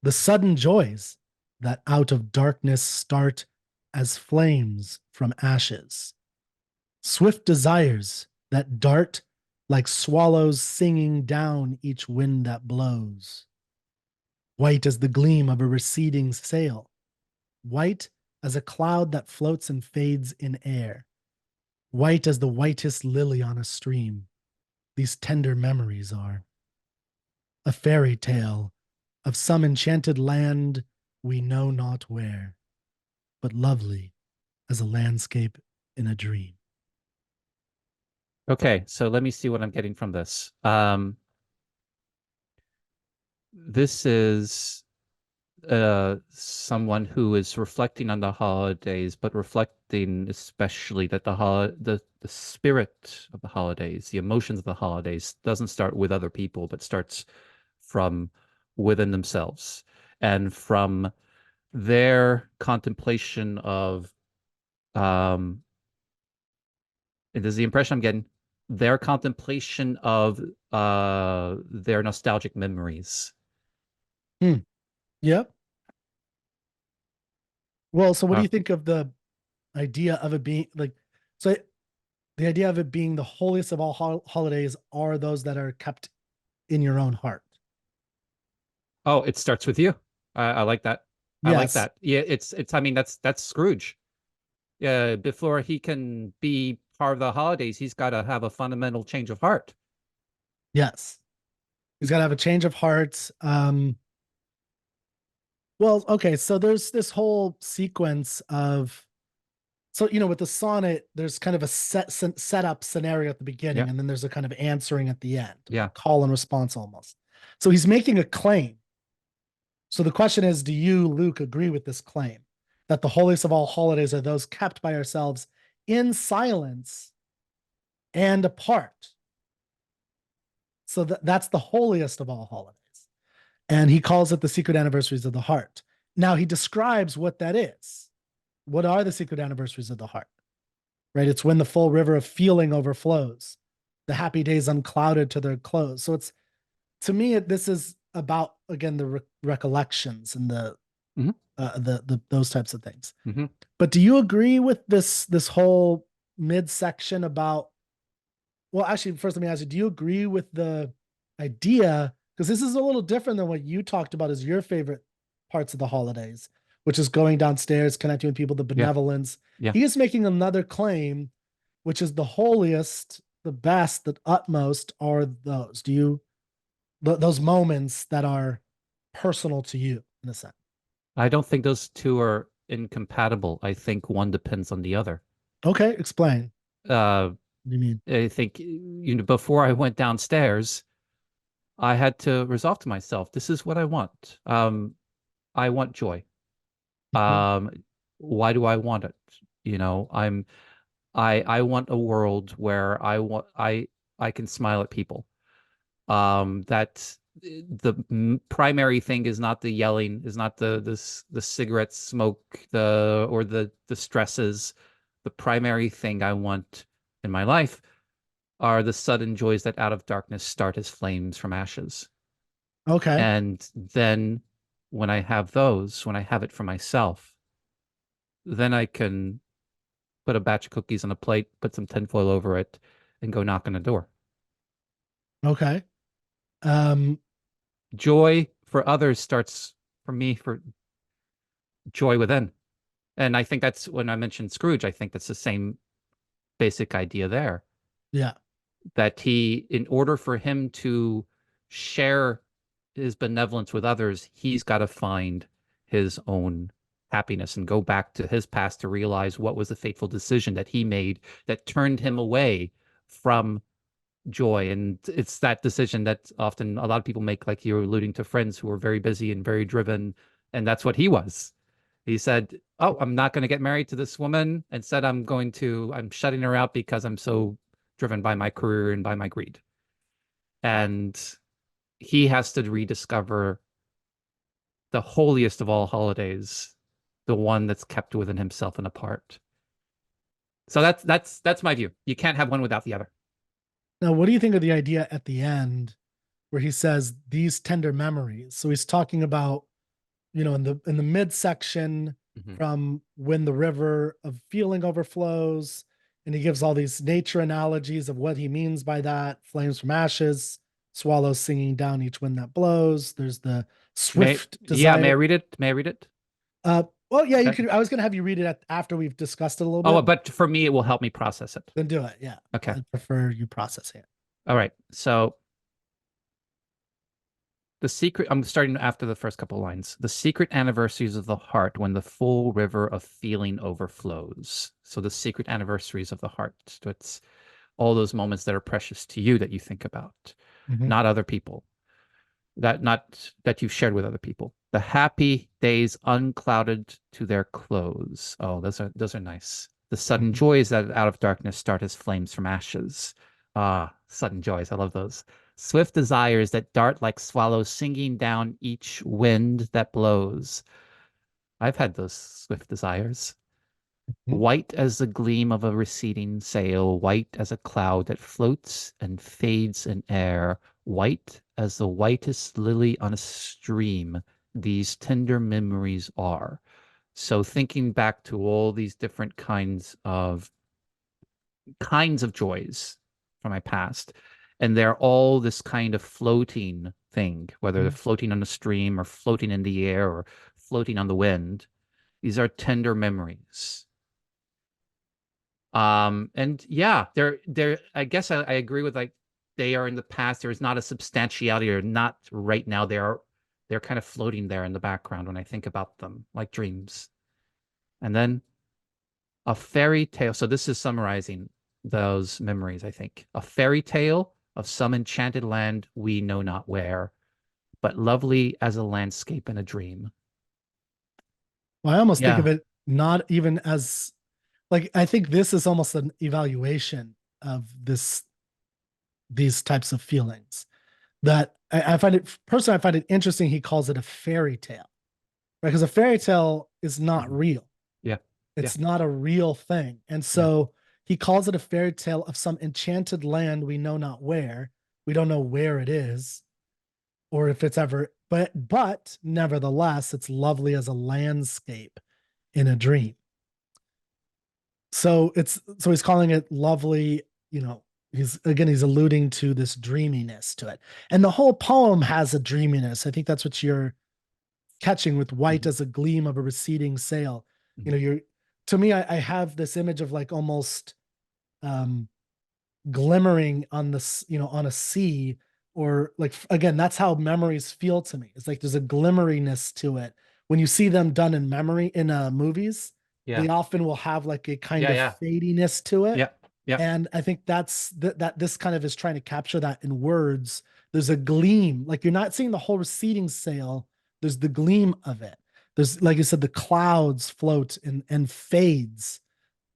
The sudden joys that out of darkness start as flames from ashes. Swift desires that dart like swallows singing down each wind that blows. White as the gleam of a receding sail, white as a cloud that floats and fades in air, white as the whitest lily on a stream. These tender memories are a fairy tale of some enchanted land we know not where, but lovely as a landscape in a dream. Okay, so let me see what I'm getting from this. This is someone who is reflecting on the holidays, but reflecting especially that the spirit of the holidays, the emotions of the holidays, doesn't start with other people, but starts from within themselves and from their contemplation of um and this is the impression I'm getting, their contemplation of their nostalgic memories. Hmm. Yep. Well, so what do Uh, you think of the idea of it being like, so the idea of it being the holiest of all holidays are those that are kept in your own heart? oh, it starts with you. I like that. I like Yes. that. Yeah, it's I mean that's Scrooge. Yeah, before he can be part of the holidays, he's got to have a fundamental change of heart. Yes. He's got to have a change of heart. Well, okay, so there's this whole sequence of, so with the sonnet, there's kind of a setup scenario at the Yeah. beginning, and then there's a kind of answering at the end, Yeah. call and response almost. So he's making a claim. So the question is, do you, Luke, agree with this claim that the holiest of all holidays are those kept by ourselves in silence and apart? So that's the holiest of all holidays. And he calls it the secret anniversaries of the heart. Now he describes what that is. What are the secret anniversaries of the heart? Right? It's when the full river of feeling overflows, the happy days unclouded to their close. So it's, to me, this is about, again, the recollections and Mhm. The those types of things. Mhm. But do you agree with this whole midsection about, well, actually, first let me ask you, do you agree with the idea? Because this is a little different than what you talked about as your favorite parts of the holidays, which is going downstairs, connecting with people, the Yeah. benevolence. Yeah. He is making another claim, which is the holiest, the best, the utmost are those. Do you, those moments that are personal to you in a sense? I don't think those two are incompatible. I think one depends on the other. Okay, explain. Uh, What do you mean? I think, before I went downstairs, I had to resolve to myself, this is what I want. I want joy. Mhm. Um, why do I want it? I want a world where I can smile at people. That the primary thing is not the yelling, is not the cigarette smoke, the stresses. The primary thing I want in my life are the sudden joys that out of darkness start as flames from ashes. Okay. And then when I have those, when I have it for myself, then I can put a batch of cookies on a plate, put some tinfoil over it, and go knock on a door. Okay. Um, Joy for others starts for me for joy within. And I think that's when I mentioned Scrooge, I think that's the same basic idea there. yeah. That in order for him to share his benevolence with others, he's got to find his own happiness and go back to his past to realize what was the fateful decision that he made that turned him away from joy. And it's that decision that often a lot of people make, like you're alluding to friends who are very busy and very driven. And that's what he was. He said, oh, I'm not going to get married to this woman. Instead, I'm shutting her out because I'm so driven by my career and by my greed. And he has to rediscover the holiest of all holidays, the one that's kept within himself and apart. So that's my view. You can't have one without the other. Now, what do you think of the idea at the end where he says these tender memories? So he's talking about, in the midsection Mhm. from when the river of feeling overflows, and he gives all these nature analogies of what he means by that: flames from ashes, swallows singing down each wind that blows. There's the swift May I desire. read it? May I read it? Well, yeah, you Okay. could. I was going to have you read it after we've discussed it a little Oh, bit. but for me, it will help me process it. Then do it. Yeah, Okay. I prefer you processing it. All right. So the secret, I'm starting after the first couple lines. The secret anniversaries of the heart when the full river of feeling overflows. So the secret anniversaries of the heart. It's all those moments that are precious to you that you think about, Mhm. not other people, not that you've shared with other people. The happy days unclouded to their close. Oh, those are nice. The sudden Mhm. joys that out of darkness start as flames from ashes. Ah, sudden joys. I love those. Swift desires that dart like swallows singing down each wind that blows. I've had those swift desires. Mhm. White as the gleam of a receding sail, white as a cloud that floats and fades in air, white as the whitest lily on a stream, these tender memories are. So thinking back to all these different kinds of joys from my past, and they're all this kind of floating thing, whether they're Mhm. floating on a stream or floating in the air or floating on the wind. These are tender memories. And yeah, they're I guess I agree with like they are in the past. There's not a substantiality or not right now. They're kind of floating there in the background when I think about them, like dreams. And then a fairy tale. So this is summarizing those memories, I think. A fairy tale of some enchanted land we know not where, but lovely as a landscape in a dream. Well, I almost think of Yeah. it not even as like, I think this is almost an evaluation of these types of feelings that I find it personally, I find it interesting. He calls it a fairy tale, right? Because a fairy tale is not Mhm. real. Yeah. Yeah. It's not a real thing. And Yeah. so he calls it a fairy tale of some enchanted land we know not where. We don't know where it is or if it's ever, but nevertheless, it's lovely as a landscape in a dream. So he's calling it lovely, you know, he's alluding to this dreaminess to it. And the whole poem has a dreaminess. I think that's what you're catching with white Mhm. as a gleam of a receding sail. You Mhm. know, you're to me, I have this image of like almost um glimmering on this, you know, on a sea, or like again, that's how memories feel to me. It's like there's a glimmeriness to it. When you see them done in memory in movies, Yeah. they often will have like a kind Yeah. of Yeah. fadiness to it. Yeah. Yeah. And I think that this kind of is trying to capture that in words. There's a gleam, like you're not seeing the whole receding sail. There's the gleam of it. There's, like you said, the clouds float and fades,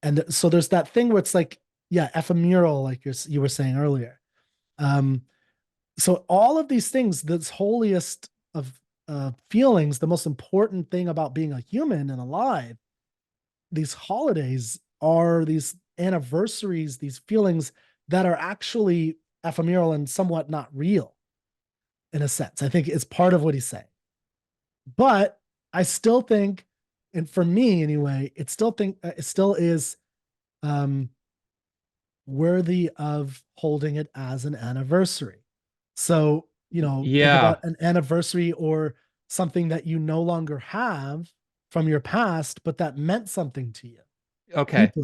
and so there's that thing where it's like, yeah, ephemeral, like you were saying earlier. Um, so all of these things, this holiest of feelings, the most important thing about being a human and alive, these holidays are these anniversaries, these feelings that are actually ephemeral and somewhat not real in a sense. I think it's part of what he's saying. But I still think, and for me anyway, it still is um, worthy of holding it as an anniversary. So, you know, think Yeah. about an anniversary or something that you no longer have from your past, but that meant something to you Okay. deeply.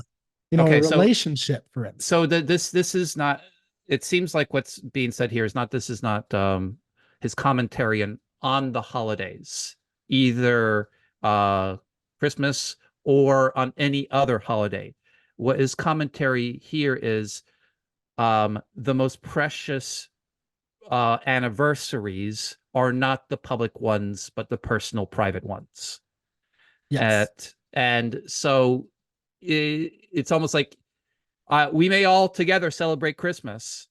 You know, a Okay. So relationship, for so instance. this is not, it seems like what's being said here is not, this is not his commentary on the holidays, either Christmas or on any other holiday. What his commentary here is, the most precious anniversaries are not the public ones but the personal private ones. Yes. And so it's almost like, we may all together celebrate Christmas,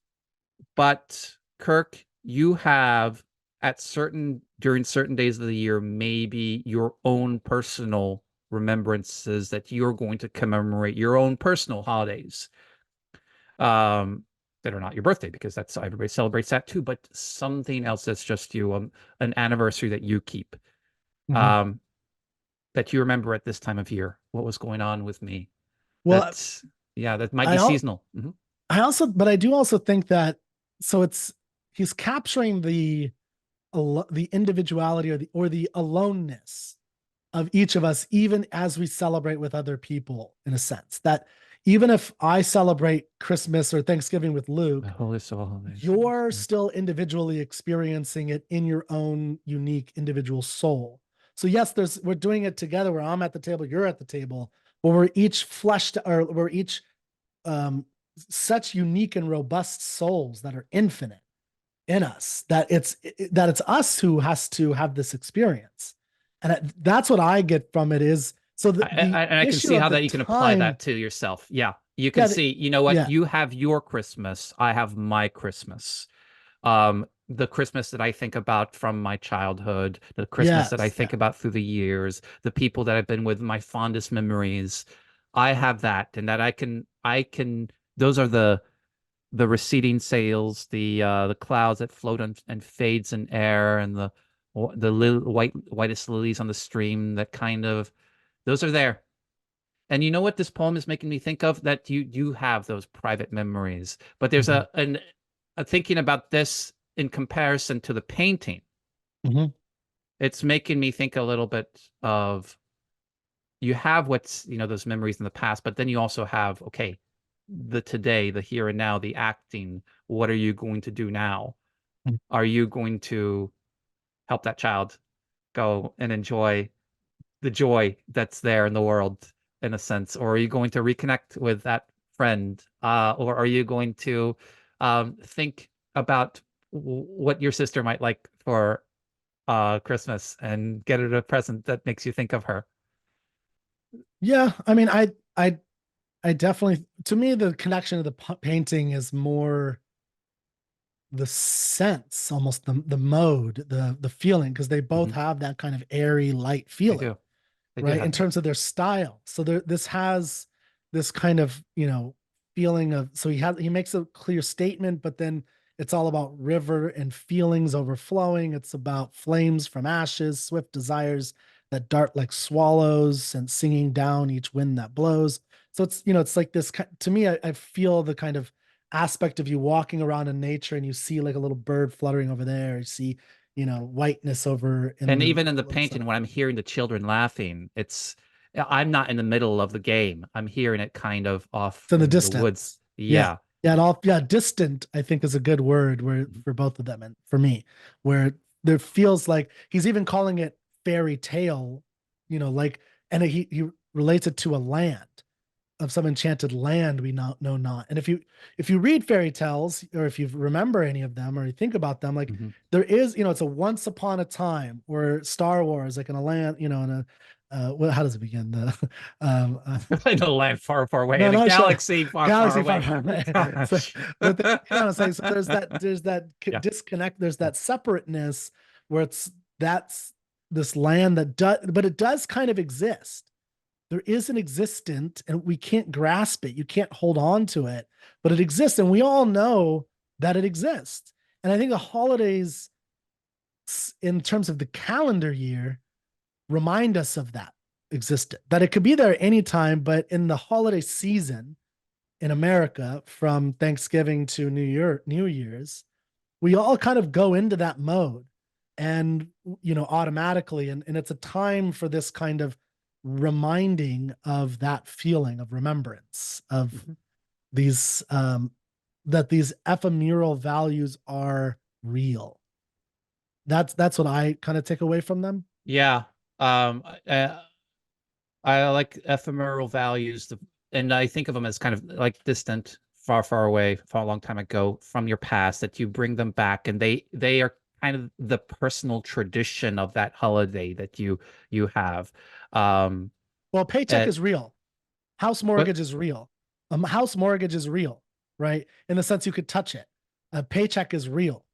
but Kirk, you have at certain during certain days of the year, maybe your own personal remembrances that you're going to commemorate your own personal holidays, um, that are not your birthday, because that's everybody celebrates that too, but something else that's just you, an anniversary that you keep, Mhm. um, that you remember at this time of year. What was going on with me? Well, That's, yeah, that might I be al- seasonal. Mhm. I also, but I do also think that so it's he's capturing the individuality or the aloneness of each of us, even as we celebrate with other people, in a sense that even if I celebrate Christmas or Thanksgiving with The Luke, holiest of all holidays. you're Yeah. still individually experiencing it in your own unique individual soul. So yes, we're doing it together where I'm at the table, you're at the table, but we're each fleshed or we're each um, such unique and robust souls that are infinite in us that it's us who has to have this experience. And that's what I get from it is so the And I can issue see of how the that you can apply time. that to yourself. Yeah. You can Yeah, see, you know what? yeah, You have your Christmas. I have my Christmas. The Christmas that I think about from my childhood, the Christmas that I yes, think yeah. about through the years, the people that I've been with, my fondest memories. I have that, and that those are the receding sails, the clouds that float and fades in air, and the whitest lilies on the stream that kind of, those are there. And you know what this poem is making me think of? That you have those private memories. But there's Mhm, a thinking about this in comparison to the painting. mhm. It's making me think a little bit of you have what's, those memories in the past, but then you also have, okay, the today, the here and now, the acting. What are you going to do now? Are you going to help that child go and enjoy the joy that's there in the world, in a sense? Or are you going to reconnect with that friend? Or are you going to think about what your sister might like for Christmas and get her a present that makes you think of her? Yeah, I mean, I definitely, to me, the connection to the painting is more the sense, almost the mode, the feeling, because they both Hmm. have that kind of airy, light They feeling, do. They do right? have In that. terms of their style. So this has this kind of, feeling of, so he makes a clear statement, but then it's all about river and feelings overflowing. It's about flames from ashes, swift desires that dart like swallows and singing down each wind that blows. So it's like this, to me, I feel the kind of aspect of you walking around in nature and you see like a little bird fluttering over there. You see, whiteness over in And the even in the woods. painting, when I'm hearing the children laughing, I'm not in the middle of the game. I'm hearing it kind of off It's in the in the woods. distance. Yeah. Yeah. Yeah. And all, yeah. Distant, I think, is a good word where Mhm. for both of them and for me, where there feels like he's even calling it fairy tale, like, and he relates it to a land of some enchanted land we not know not. And if you read fairy tales or if you remember any of them or you think about them, like Mhm. there is, it's a once upon a time or Star Wars, like in a land, in a well, how does it begin? The In a land far, far away, no, in a not sure. galaxy far, far Galaxy far, away. far away. So, Gosh. but you know what I'm saying. So there's that Yeah. disconnect. There's that separateness where that's this land that does, but it does kind of exist. There is an existent, and we can't grasp it. You can't hold on to it, but it exists, and we all know that it exists. And I think the holidays, in terms of the calendar year, remind us of that existed. That it could be there anytime, but in the holiday season in America, from Thanksgiving to New Year's, we all kind of go into that mode and automatically, and it's a time for this kind of reminding of that feeling of remembrance of Mhm. these that these ephemeral values are real. That's what I kind of take away from them. Yeah. Um, I, I like ephemeral values, and I think of them as kind of like distant, far, far away, far a long time ago from your past, that you bring them back, and they are kind of the personal tradition of that holiday that you have. Um, Well, paycheck and, is real. House but mortgage is real. House mortgage is real, right? In the sense you could touch it. A paycheck is real,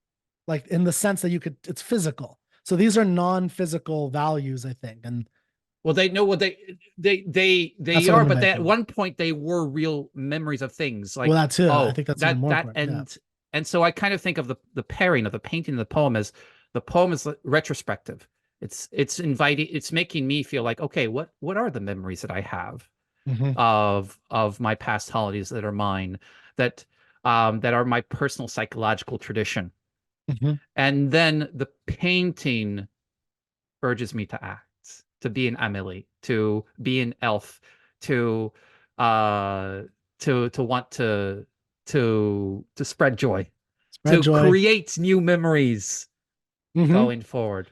like in the sense that it's physical. So these are non-physical values, I think, and well, they know what that's they what I'm are, going to but they, make at of them. one point they were real memories of things. Well, Like, that too. I oh, think that's even that more that important. Yeah. and so I kind of think of the pairing of the painting and the poem as, the poem is retrospective. It's inviting. It's making me feel like, okay, what are the memories that I have Hmm. of my past holidays that are mine, that that are my personal psychological tradition. Hmm. And then the painting urges me to act, to be an Amelie, to be an elf, to uh to want to spread joy, Spread to joy. create new memories Hmm. going forward.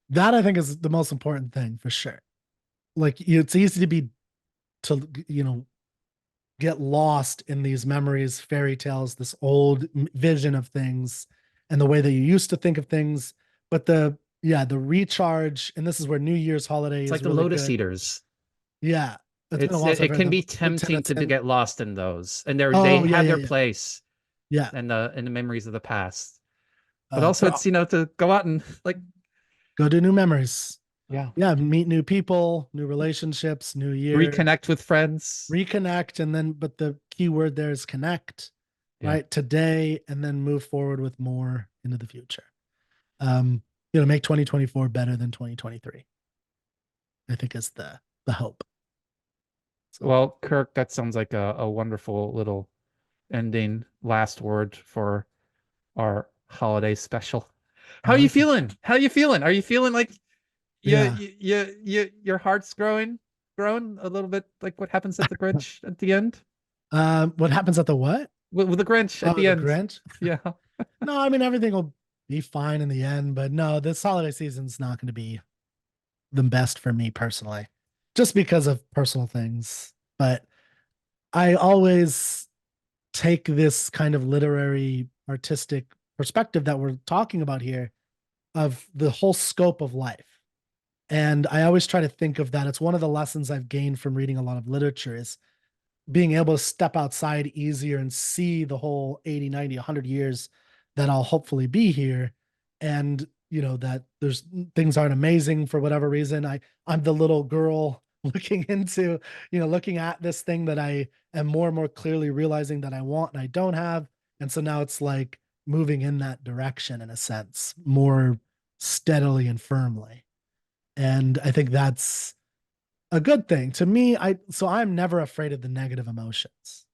That I think is the most important thing for sure. Like it's easy to be to get lost in these memories, fairy tales, this old vision of things and the way that you used to think of things. But the recharge, and this is where New Year's holiday It's is like the really lotus good. eaters. Yeah. It's been a while since I've It heard can them. be Big Ten tempting at to 10. get lost in those, and they Oh, yeah, have yeah, their yeah. place Yeah. in the memories of the past. But also, But it's, to go out and, like, go do new memories. yeah, Yeah. Meet new people, new relationships, new year, reconnect with friends. reconnect. And then, but the key word there is connect, Yeah. right? Today, and then move forward with more into the future. um, make 2024 better than 2023. I think is the hope. So Well, Kirk, that sounds like a wonderful little ending, last word for our holiday special. I How are you like it. feeling? How are you feeling? Are you feeling like Yeah. your heart's growing? groan a little bit like what happens at the Grinch at the end? What happens at the what? With the Grinch at Oh, the the end. Grinch. Yeah. No, I mean everything will be fine in the end, but no, this holiday season's not going to be the best for me personally, just because of personal things. But I always take this kind of literary, artistic perspective that we're talking about here of the whole scope of life. And I always try to think of that. It's one of the lessons I've gained from reading a lot of literature is being able to step outside easier and see the whole 80, 90, 100 years that I'll hopefully be here. And, that there's things aren't amazing for whatever reason. I'm the little girl looking into, looking at this thing that I am more and more clearly realizing that I want and I don't have. And so now it's like moving in that direction in a sense, more steadily and firmly. And I think that's a good thing to me. I'm never afraid of the negative emotions.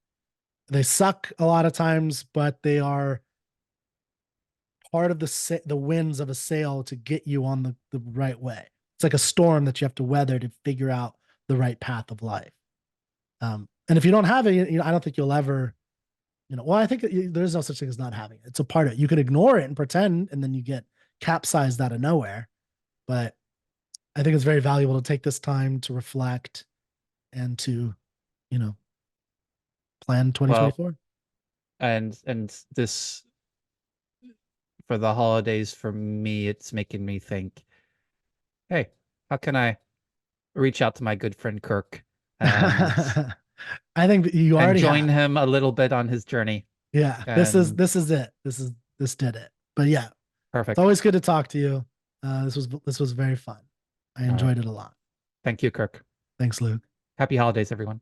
They suck a lot of times, but they are part of the winds of a sail to get you on the right way. It's like a storm that you have to weather to figure out the right path of life. And if you don't have it, I don't think you'll ever, well, I think there's no such thing as not having it. It's a part of it. You can ignore it and pretend, and then you get capsized out of nowhere. But I think it's very valuable to take this time to reflect and to, you know, plan Well, 2024. and this for the holidays for me, it's making me think, hey, how can I reach out to my good friend Kirk and I think you already join have. him a little bit on his journey? Yeah, this is And this is it. This did it. But yeah, it's perfect. always good to talk to you. This was very fun. I All right. enjoyed it a lot. Thank you, Kirk. Thanks, Luke. Happy holidays, everyone.